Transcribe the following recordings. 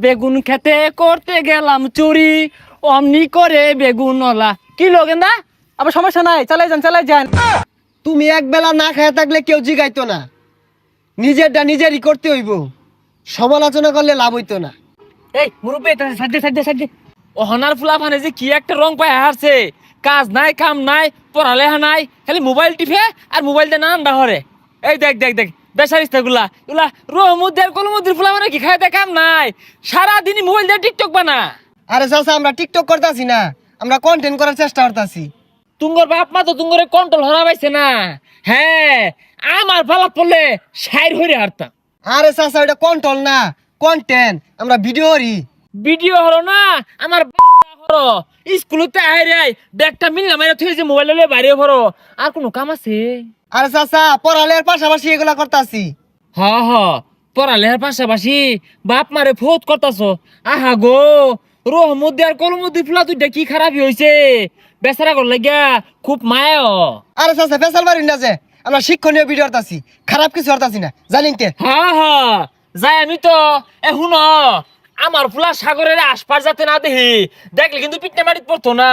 বেগুন খেতে করতে গেলাম চুরি, অমনি করে বেগুনওয়ালা। কি লো গেন্দা? আবার সমস্যা নাই, চালাই যান। তুমি এক বেলা না খায় থাকলে কেউ জিগাইতো না, নিজেরটা নিজেরই করতে হইব, সমালোচনা করলে লাভ হইতো না। এই মুরব্বী সাইডে অহনার ফুলা ফানে যে কি একটা রং পায় হারছে। কাজ নাই কাম নাই পড়ালেখা নাই, খালি মোবাইল টিপে আর মোবাইল দিয়ে নানানটা হরে। এই দেখ বেসারিস্তা গুলা এগুলা রহমুদ্দের কলমুদ্দির ফুলা মানে কি খায় দেয় কাম নাই, সারাদিনই মোবাইল দিয়ে টিকটক বানা। আরে চাচা, আমরা টিকটক করতেছি না, আমরা কন্টেন্ট করার চেষ্টা করতেছি। তুঙ্গর বাপ মা তো তুঙ্গরে কন্ট্রোল হরা পাইছে না। হ্যাঁ, আমার পালাত পড়লে সাইর হইরে হারতাম। আরে চাচা, ওটা কন্ট্রোল না, কন্টেন্ট। আমরা ভিডিও করি। ভিডিও হলো না আমার হলো। স্কুলতে আইরে ব্যাগটা মিললাম মাইরা থুই যে মোবাইল লয়ে বাইরে হরো। আর কোনো কাম আছে? আরে চাচা, পড়ালের পাশাপাশি এগুলা করতেছি। হ পড়ালেখার পাশাপাশি বাপ মারে ফোত করতাছ। আহা গো, রহমদ্দি আর কলমদ্দি ফুলা দুইটা কি খারাপই হইছে। বেচারা কর লাগিয়া খুব মায়া। আরে চাচা, ফেসাল মারি না যে, আমরা শিক্ষণীয় ভিডিও করতেছি, খারাপ কিছু করতেছি না, জানিন তে। যাই আমি তো এখন আমার ফুলা সাগরের আশপাশ যাতে না দেখি, দেখলে কিন্তু পিটনে মাটিত পড়তো না।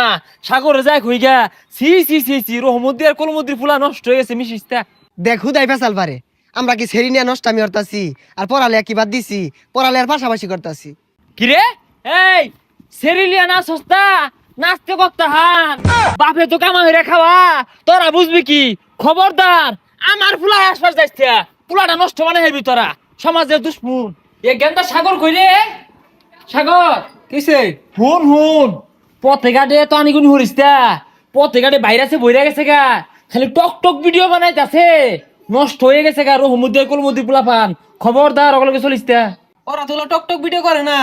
সাগরে যাই হই গা সি রহমদ্দি আর কলমদ্দি ফুলা নষ্ট হয়ে গেছে মিশিস্তা। দেখ হুদাই ফেসাল পারে। আমরা কি সেরি নিয়ে নষ্টামি করতেছি আর পড়ালেখা কি বাদ দিছি? পড়ালেখার পাশাপাশি করতেছি। কিরে এই সেরিলিয়া না সস্তা নাচতে করতে হান বাপে তো কামা হইরা খাওয়া, তোরা বুঝবি কি? খবরদার আমার ফুলা আশপাশ যাইস, ফুলাটা নষ্ট মানে হেবি তোরা, সমাজের দুশ্মন। এ গেন্দা সাগর কইরে সাগর কিসে? হুন পথে ঘাটে তো আনি গুনি হরিস্তা, পথে ঘাটে বাইরে বইরা গেছে গা, খালি টক ভিডিও বানাইতাছে, নষ্ট হয়ে গেছে গা রহমুদ্দি কলমুদ্দি পোলা পান। খবরদার ওগুলোকে চলিসতা। ওরা তো টক ভিডিও করে না,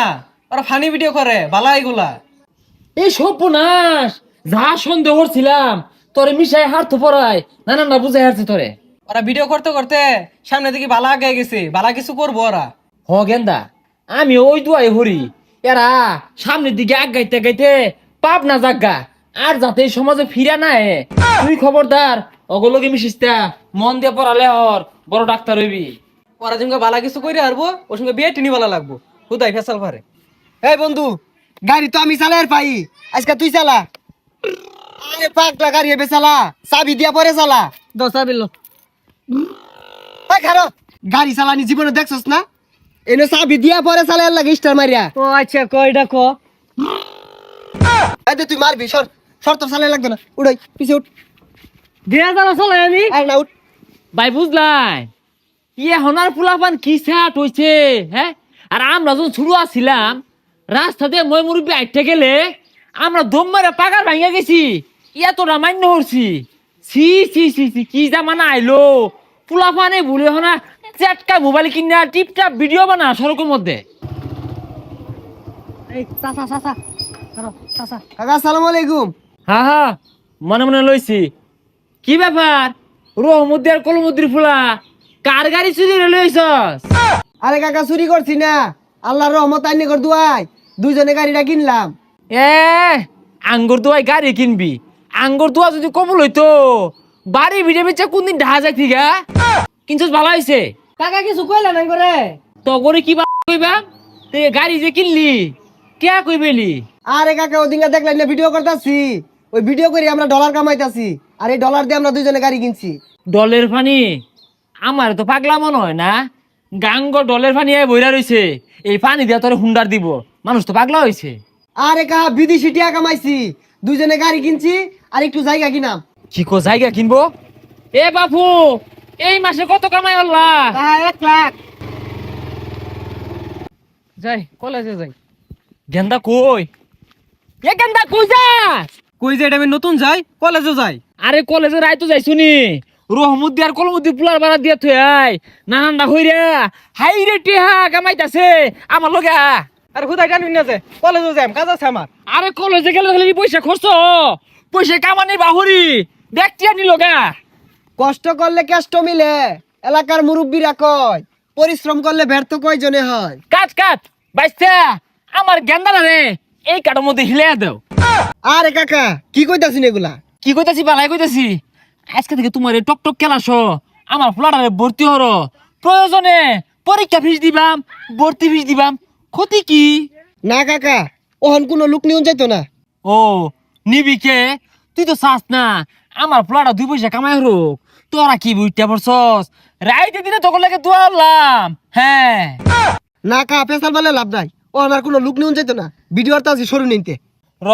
ওরা ফানি ভিডিও করে, বালা এগুলা। এই সর্বনাশ, যা সন্দেহ করছিলাম তোরে মিশাই হারত পড়ায় না বুঝাই হারছে তোরে। ওরা ভিডিও করতে করতে সামনে দিকে বালা আগে গেছে, বালা কিছু করবো ওরা। হ গেন্দা, আমি ওই দুয়াই হরি, এরা সামনের দিকে আগাইতে গাইতে পাপ না জাগা, আর যাতে এই সমাজে ফিরা না হে। তুই খবরদার অগলগে মিশিস্তা, মন দিয়ে পড়ালে হর বড় ডাক্তার হইবি। ওরা যেমন বালা কিছু করে হারবো, ওর সঙ্গে বিয়ে টিনি বালা লাগবো, হুদাই ফেসাল পারে। এই বন্ধু, গাড়ি তো আমি চালাই আর পাই, আজকে তুই চালা। আরে পাগলা গাড়ি এবে চালা, চাবি দিয়া পরে চালা। দশা বিল এই খারো, গাড়ি চালানি জীবনে দেখছস না? এনে চাবি দিয়া পরে চালাই লাগে স্টার মারিয়া। ও আচ্ছা, কয়টা ক। এই দে, তুই মারবি, সর সর, তোর চালাই লাগবে না, উড়াই পিছে উঠ। দিয়া জানা চলে আমি। আর না উঠ। ভাই বুঝলাই ইয়ে হনার ফুলাপান কি স্যাট হইছে। হ্যাঁ, আর আমরা যখন শুরু আসছিলাম রাস্তাতে মই মুরব্বী আইতে গেলে আমরা দম মারে পাগার ভাঙিয়া গেছি, এতটা মান্য হরছি। সি কি জামানা আইলো, ফুলাপানে ভুলে হনা চেটকা মোবাইল কিনা টিপটাপ ভিডিও বানা সড়কের মধ্যে। এই চাচা চাচা চাচা। কাকা আসসালামু আলাইকুম। হ্যাঁ মনে লইছি। কি ব্যাপার রহমদ্দি আর কলমদ্দির ফুলা কার গাড়ি চুরি লইছস? আরে কাকা, চুরি করছি না, আল্লাহর রহমত আইনি কর দুয়াই, দুইজনে গাড়িটা কিনলাম। এ আঙ্গুর দোয়াই গাড়ি কিনবি? আঙ্গুর দোয়া যদি কবুল হইতো বাড়ি ভিড়ে বেচে কোন দিন ঢাহা যাই থিকা। কিনছস ভালো হইছে। কাকা কিছু কইলা নাই করে? তো করে কি কইবা? তুই গাড়ি যে কিনলি কে কইবেলি? আরে কাকা, ওদিনকে দেখলেন না ভিডিও করতেছি, ওই ভিডিও করে আমরা ডলার কামাইতাছি, আর এই ডলার দিয়ে আমরা দুইজনে গাড়ি কিনছি। ডলের পানি আমার তো পাগলা মনে হয় না। গাঙ্গ ডলের পানি বইরা রইছে, এই পানি দিয়া তোরে হুন্ডার দিব, মানুষ তো পাগলা হইছে। আরে কাকা, বিদেশি টিয়া কামাইছি, দুইজনে গাড়ি কিনছি আর একটু জায়গা কিনাম। কি কো জায়গা কিনবো? এ বাপু, এই মাসে কত কামাই আল্লাহ? 1 লাখ। যাই কলেজে যাই। গেন্দা কই? এ গেন্দা কই যাস? কই যে এটা আমি নতুন যাই, কলেজে যাই। আরে কলেজে রায় তো যাইছু নি, রহমদ্দি আর কলমদ্দি পুলার বাড়া দিয়া থুই আই নানানটা হইরা হাই রে টিহা কামাইতাছে আমার লগে। আরে হুদাই টানি না যে, কলেজে যাই, কাজ আছে আমার। আরে কলেজে গেলে খালি পয়সা খরচ, পয়সা কামানি বাহুরি দেখতিয়া নি লগা। কষ্ট করলে কেষ্ট মিলে, এলাকার মুরব্বীরা কয়, পরিশ্রম করলে ব্যর্থ কয়জনে হয়। কাট বাইস্তা আমার গেন্দা না রে, এই কাটার মধ্যে হিলে দেও। আরে কাকা, কি কইতাছিস এগুলা? কি কইতাছি বালাই কইতাছি, আজকে থেকে তোমার এই টক খেলাস, আমার ফ্লাটারে ভর্তি হর, প্রয়োজনে পরীক্ষা ফিস দিবাম, ভর্তি ফিস দিবাম, ক্ষতি কি? না কাকা ওহন কোনো লোক নিউন যাইতো না। ও নিবি কে? তুই তো চাস না আমার পোলাটা 2 পয়সা কামাই হোক, তোরা কি বুঝতে পারছস? রাইতে দিনে তোকে লাগে দুয়ারলাম। হ্যাঁ না কা পেশাল বলে লাভ নাই, ওহন আর কোনো লোক নিউন যাইতো না। ভিডিও তো আছে সরু নিতে। র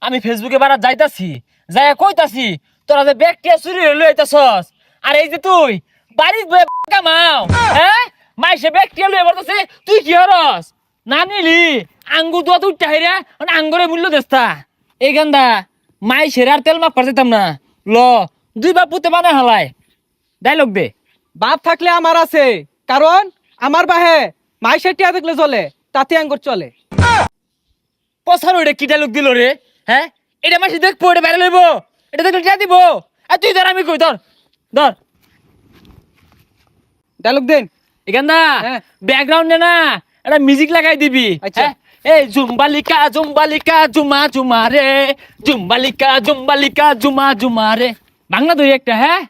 আমি ফেসবুকে বারা যাইতাছি, যাই কইতাছি তোরা যে ব্যাগটিয়া চুরি হইলো আইতাছস, আর এই যে তুই বাড়ির বয়ে কামাও, হ্যাঁ মাইসে ব্যাগটিয়া লয়ে বলতাছে তুই কি হরস? না নিলি আঙ্গুর দোয়া তুই টাইরা আঙ্গুরে মূল্য দেস্তা। এই গান্দা মাইসের আর তেল মাপ পারতাম না। ল 2 বাপ পুতে বানায় হালায় ডায়লগ দে। বাপ থাকলে আমার আছে, কারণ আমার বাহে মাইসের টিয়া দেখলে চলে, তাতে আঙ্গুর চলে। পছার ওইটা কি ডায়লগ দিল রে? হ্যাঁ এটা মাসে দেখবো, এটা বাইরে লইব, এটা দেখলে টিয়া দিব। আর তুই ধর আমি কই ধর ধর ডায়লগ দেন। এখানদা হ্যাঁ। ব্যাকগ্রাউন্ডে না একটা মিউজিক লাগাই দিবি। আচ্ছা। হ্যাঁ? এই জুম্বালিকা জুম্বালিকা জুমা জুমা রে, জুম্বালিকা জুম্বালিকা জুমা জুমা রে। বাংলা দুই একটা। হ্যাঁ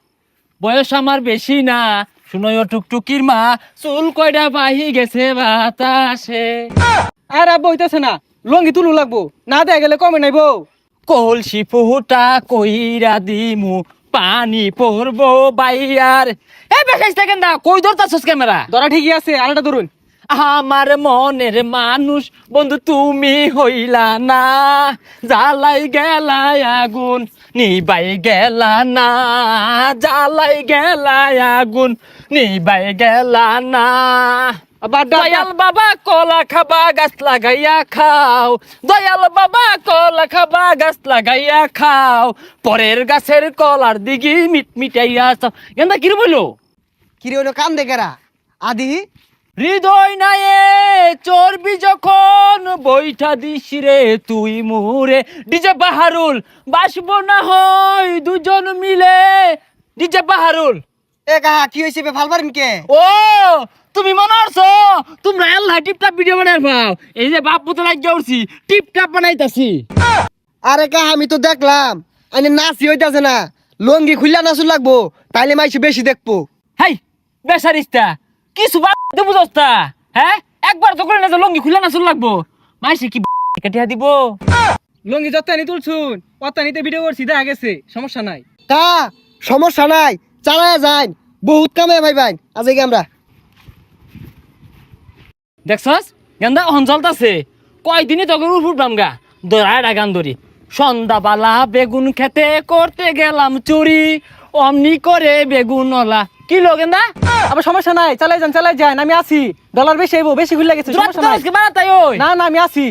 বয়স আমার বেশি না, শুনোয় টুকটুকির মা, চুল কয়টা বাহি গেছে বাতাসে। আর আব্বা হইতেছে না, লঙ্গি তুলু লাগবো, না দেয়া গেলে কমে নাইবো। কলসি ফুটা কইরা দিমু, পানি পড়বো বাইয়ার। এ বেশাইছ থাকেন দা, কই ধরতাছস ক্যামেরা? ধরা ঠিকই আছে, আরেকটা ধরুন। আমার মনের মানুষ বন্ধু তুমি হইলা না, জ্বালাই গেলাই আগুন নিবাই গেলা না, জ্বালাই গেলাই আগুন নিবাই গেলা না। আবার দয়াল বাবা কলা খাবা গাছ লাগাইয়া খাও, দয়াল বাবা কলা খাবা গাছ লাগাইয়া খাও, পরের গাছের কলার দিকে মিট মিটাইয়া চাও। গেন্দা কি বললো? কিরে হইলো কান দেখেরা আদি হৃদয় নায়ে চর্বি যখন বইটা দিস রে তুই মুরে। ডিজে বাহারুল বাসবো না হয় দুজন মিলে। ডিজে বাহারুল এ কাহা কি হইছে বে ভাল পারেন কে? ও তুমি মনে করছো তোমরা আল্লাহ টিপটাপ ভিডিও বানাই পাও? এই যে বাপ পুতো লাগিয়ে উঠছি টিপটাপ বানাইতাছি। আরে কাহা আমি তো দেখলাম আইনে নাচি হইতাছে না, লঙ্গি খুললা নাচুর লাগবো, তাইলে মাইসে বেশি দেখবো। হাই বেসারিস্তা কিছু বাদ বুঝস্তা। হ্যাঁ একবার তো করে না যে লঙ্গি খুলে না চল লাগবো, মাইসে কি কাটিয়া দিব? লঙ্গি যত্তানি তুলছুন, অত্তানিতে ভিডিও করছি, দেখা গেছে, সমস্যা নাই। তা সমস্যা নাই, চালায়া যাই, বহুত কামে ভাই ভাই আজ কি আমরা। দেখছস গেন্দা অহন চলতাছে, কয়দিনই তোকে উঠুট বামগা দরায় গান ধরি। সন্ধ্যাবালা বেগুন খেতে করতে গেলাম চুরি, অমনি করে বেগুন ওলা। কি লো গেন্দা? আবার সমস্যা নাই, চালাই যান, আমি আছি। ডলার বেশি আইবো, বেশি খুলে গেছে, সমস্যা নাই। বানাতাই ওই না না, আমি আছি।